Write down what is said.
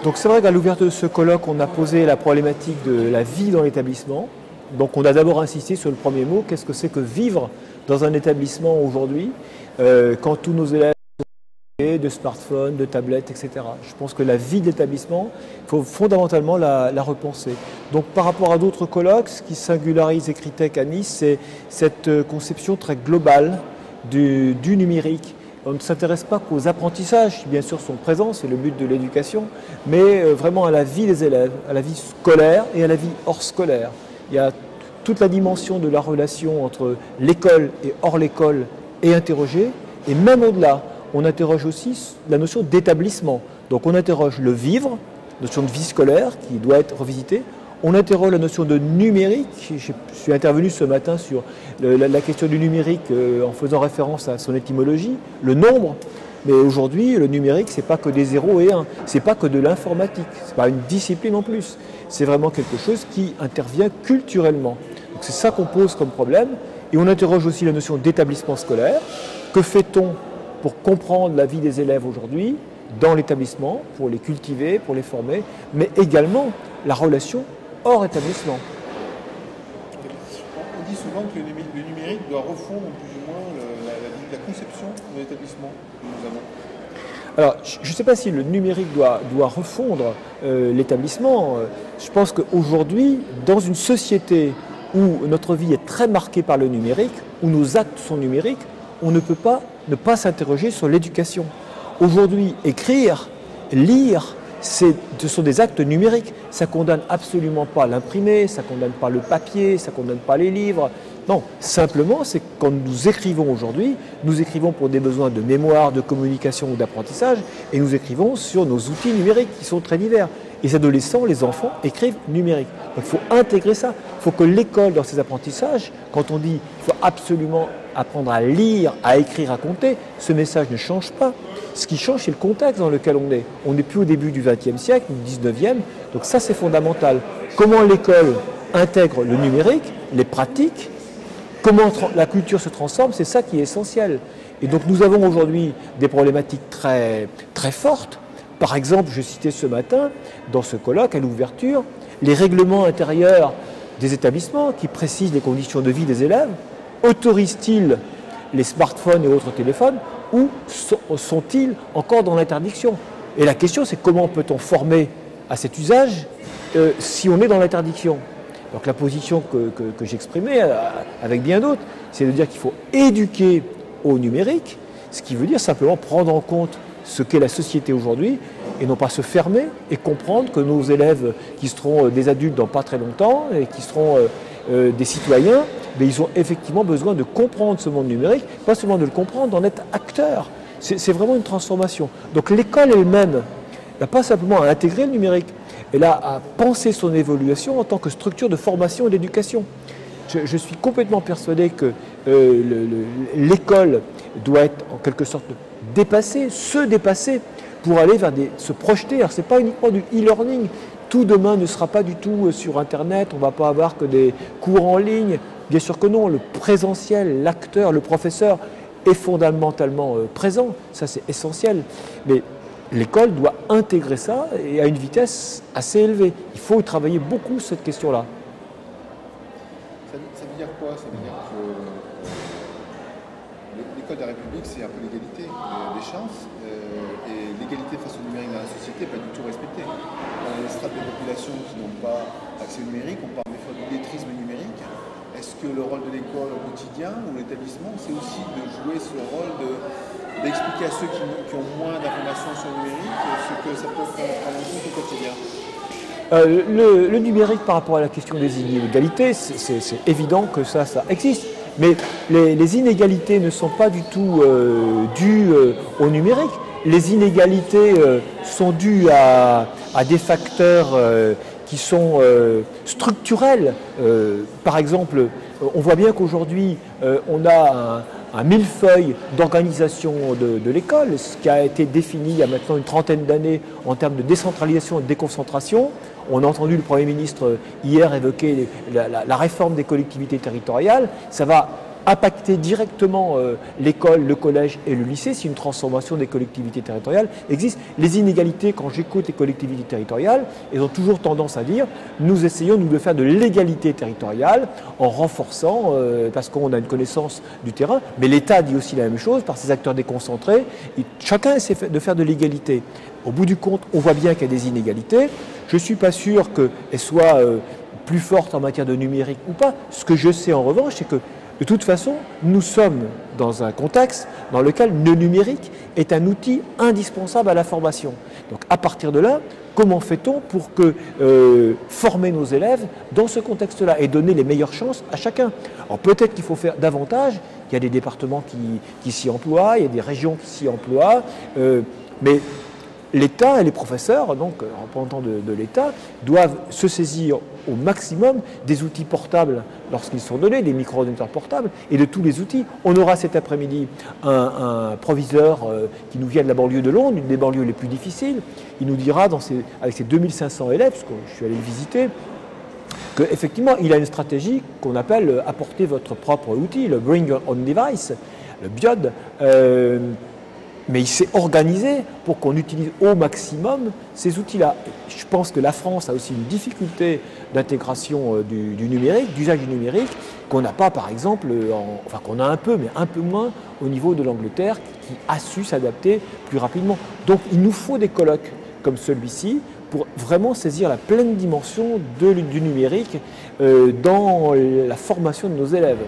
Donc c'est vrai qu'à l'ouverture de ce colloque, on a posé la problématique de la vie dans l'établissement. Donc on a d'abord insisté sur le premier mot, qu'est-ce que c'est que vivre dans un établissement aujourd'hui, quand tous nos élèves sont de smartphones, de tablettes, etc. Je pense que la vie de l'établissement, il faut fondamentalement la repenser. Donc par rapport à d'autres colloques, ce qui singularise Ecritech à Nice, c'est cette conception très globale du numérique. On ne s'intéresse pas qu'aux apprentissages, qui bien sûr sont présents, c'est le but de l'éducation, mais vraiment à la vie des élèves, à la vie scolaire et à la vie hors scolaire. Il y a toute la dimension de la relation entre l'école et hors l'école est interrogée, et même au-delà, on interroge aussi la notion d'établissement. Donc on interroge le vivre, notion de vie scolaire qui doit être revisitée. On interroge la notion de numérique. Je suis intervenu ce matin sur la question du numérique en faisant référence à son étymologie, le nombre. Mais aujourd'hui, le numérique, ce n'est pas que des 0 et 1, ce n'est pas que de l'informatique, ce n'est pas une discipline en plus. C'est vraiment quelque chose qui intervient culturellement. Donc c'est ça qu'on pose comme problème. Et on interroge aussi la notion d'établissement scolaire. Que fait-on pour comprendre la vie des élèves aujourd'hui dans l'établissement, pour les cultiver, pour les former, mais également la relation hors établissement. On dit souvent que le numérique doit refondre plus ou moins la conception de l'établissement que nous avons. Alors, je ne sais pas si le numérique doit refondre l'établissement. Je pense qu'aujourd'hui, dans une société où notre vie est très marquée par le numérique, où nos actes sont numériques, on ne peut pas ne pas s'interroger sur l'éducation. Aujourd'hui, écrire, lire, ce sont des actes numériques. Ça ne condamne absolument pas l'imprimé, ça ne condamne pas le papier, ça ne condamne pas les livres. Non, simplement, c'est que quand nous écrivons aujourd'hui, nous écrivons pour des besoins de mémoire, de communication ou d'apprentissage, et nous écrivons sur nos outils numériques qui sont très divers. Les adolescents, les enfants écrivent numérique. Donc il faut intégrer ça. Il faut que l'école, dans ses apprentissages, quand on dit qu'il faut absolument apprendre à lire, à écrire, à compter, ce message ne change pas. Ce qui change, c'est le contexte dans lequel on est. On n'est plus au début du XXe siècle, du XIXe, donc ça c'est fondamental. Comment l'école intègre le numérique, les pratiques, comment la culture se transforme, c'est ça qui est essentiel. Et donc nous avons aujourd'hui des problématiques très, très fortes. Par exemple, je citais ce matin, dans ce colloque, à l'ouverture, les règlements intérieurs des établissements qui précisent les conditions de vie des élèves. Autorisent-ils les smartphones et autres téléphones ou sont-ils encore dans l'interdiction? Et la question, c'est comment peut-on former à cet usage si on est dans l'interdiction? Donc la position que j'exprimais avec bien d'autres, c'est de dire qu'il faut éduquer au numérique, ce qui veut dire simplement prendre en compte ce qu'est la société aujourd'hui et non pas se fermer et comprendre que nos élèves qui seront des adultes dans pas très longtemps et qui seront des citoyens, mais ils ont effectivement besoin de comprendre ce monde numérique, pas seulement de le comprendre, d'en être acteur. C'est vraiment une transformation. Donc l'école elle-même n'a pas simplement à intégrer le numérique, elle a à penser son évolution en tant que structure de formation et d'éducation. Je suis complètement persuadé que l'école doit être en quelque sorte dépassée, se dépasser pour aller vers se projeter. Alors ce n'est pas uniquement du e-learning. Tout demain ne sera pas du tout sur Internet, on ne va pas avoir que des cours en ligne. Bien sûr que non, le présentiel, l'acteur, le professeur est fondamentalement présent, ça c'est essentiel. Mais l'école doit intégrer ça et à une vitesse assez élevée. Il faut travailler beaucoup sur cette question-là. Ça veut dire quoi? Ça veut dire que l'école de la République, c'est un peu l'égalité des chances. Et l'égalité face au numérique dans la société n'est pas du tout respectée. Dans les strates de population qui n'ont pas accès au numérique, on parle des fois d'illettrisme numérique. Est-ce que le rôle de l'école au quotidien ou l'établissement, c'est aussi de jouer ce rôle d'expliquer à ceux qui ont moins d'informations sur le numérique ce que ça peut prendre en compte au quotidien? Le numérique par rapport à la question des inégalités, c'est évident que ça existe. Mais les inégalités ne sont pas du tout dues au numérique. Les inégalités sont dues à des facteurs qui sont structurels. Par exemple, on voit bien qu'aujourd'hui, on a un millefeuille d'organisation de l'école, ce qui a été défini il y a maintenant une trentaine d'années en termes de décentralisation et de déconcentration. On a entendu le Premier ministre hier évoquer la réforme des collectivités territoriales. Ça va impacter directement l'école, le collège et le lycée si une transformation des collectivités territoriales existe. Les inégalités, quand j'écoute les collectivités territoriales, elles ont toujours tendance à dire nous essayons nous de faire de l'égalité territoriale en renforçant, parce qu'on a une connaissance du terrain, mais l'État dit aussi la même chose par ses acteurs déconcentrés. Chacun essaie de faire de l'égalité. Au bout du compte, on voit bien qu'il y a des inégalités. Je ne suis pas sûr qu'elles soient plus fortes en matière de numérique ou pas. Ce que je sais en revanche, c'est que de toute façon, nous sommes dans un contexte dans lequel le numérique est un outil indispensable à la formation. Donc à partir de là, comment fait-on pour former nos élèves dans ce contexte-là et donner les meilleures chances à chacun? Alors peut-être qu'il faut faire davantage, il y a des départements qui s'y emploient, il y a des régions qui s'y emploient, mais l'État et les professeurs, donc représentants de l'État, doivent se saisir au maximum des outils portables lorsqu'ils sont donnés, des micro-ordinateurs portables et de tous les outils. On aura cet après-midi un proviseur qui nous vient de la banlieue de Londres, une des banlieues les plus difficiles. Il nous dira, avec ses 2500 élèves, parce que je suis allé le visiter, qu'effectivement, il a une stratégie qu'on appelle apporter votre propre outil, le Bring Your Own Device, le BIOD. Mais il s'est organisé pour qu'on utilise au maximum ces outils-là. Je pense que la France a aussi une difficulté d'intégration du numérique, d'usage du numérique, qu'on n'a pas par exemple, enfin qu'on a un peu, mais un peu moins au niveau de l'Angleterre qui a su s'adapter plus rapidement. Donc il nous faut des colloques comme celui-ci pour vraiment saisir la pleine dimension du numérique dans la formation de nos élèves.